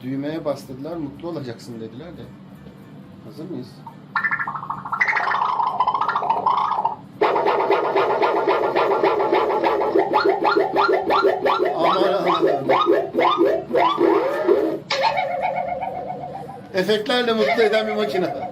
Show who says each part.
Speaker 1: Düğmeye bastırdılar, mutlu olacaksın dediler de. Hazır mıyız? Aman Allah'ım. Efektlerle mutlu eden bir makine.